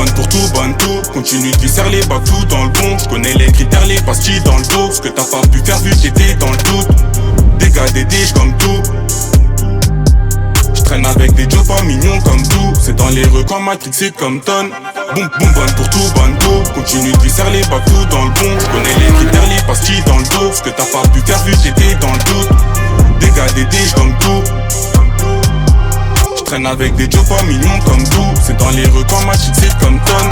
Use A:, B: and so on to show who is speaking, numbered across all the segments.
A: bonne pour tout, bonne tout. Continue de serrer les bacs tout dans le bon. J'connais les critères, les pastilles dans le dos. Ce que t'as pas pu faire vu t'étais dans le doute. Des gars, des diges comme tout. J'traîne avec des jobs pas mignons comme tout. C'est dans les rues comme Matrixé comme tonne. Boum boum bonne pour tout, bonne tout. Continue de serrer les bacs tout dans le bon. J'connais les critères, les pastilles dans le dos. Ce que t'as pas pu faire vu t'étais dans le doute. Des gars, des diges comme tout. J'traîne avec des jobs pas mignons comme tout. C'est dans les rues comme Matrixé comme tonne.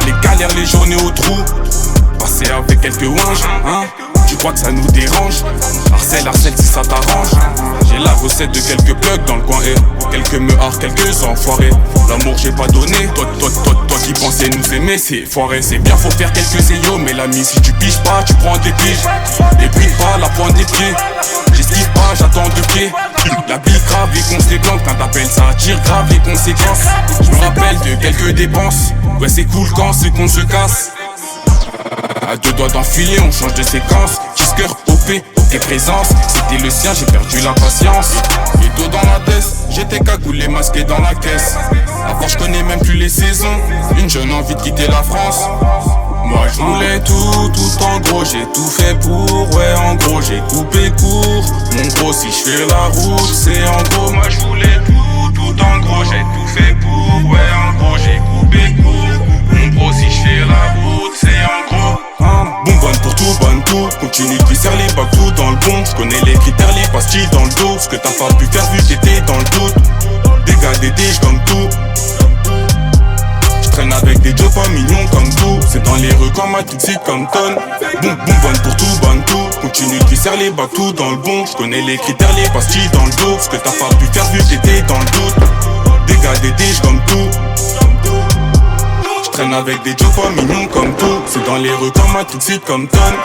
A: Les galères, les journées au trou. Passer avec quelques ouinges, hein. Tu crois que ça nous dérange? Harcèle, harcèle si ça t'arrange. J'ai la recette de quelques plugs dans le coin et quelques meuhards, quelques enfoirés. L'amour j'ai pas donné, toi qui pensais nous aimer, c'est foiré. C'est bien, faut faire quelques zéyos, mais l'ami si tu piges pas, tu prends des piges. Et puis pas la pointe des pieds. J'esquive pas, j'attends de pied. La bille grave, les conséquences, quand t'appelles ça tire grave les conséquences. Je me rappelle de quelques dépenses. Ouais c'est cool quand c'est qu'on se casse. À deux doigts d'enfiler, on change de séquence. Kisker, OP, ok présence. C'était le sien, j'ai perdu la patience. Les dos dans la tête, j'étais cagoulé, masqué dans la caisse. Avant je connais même plus les saisons. Une jeune envie de quitter la France. Moi je voulais tout en gros. J'ai tout fait pour, ouais en gros j'ai coupé court. Mon gros si je fais la route, c'est en gros. Moi je voulais tout en gros. J'ai tout fait pour, ouais en gros j'ai coupé court. Mon gros si je fais la route, c'est en gros. Boum bonne pour tout, bonne tout. Continue de serrer les bacs tout dans le bon. J'connais les critères, les pastilles dans le dos. Ce que t'as pas pu faire vu t'étais dans le doute. Des gars, des diges comme tout. J'traîne avec des jobs pas mignons comme tout. C'est dans les rues comme Matrixé comme tonne. Boum boum bonne pour tout, bonne tout. Continue de serrer les bacs tout dans le bon. J'connais les critères, les pastilles dans le dos. Ce que t'as pas pu faire vu t'étais dans le doute. Des gars, des diges comme tout. J'traîne avec des jobs pas mignons comme tout. C'est dans les rues comme Matrixé comme tonne.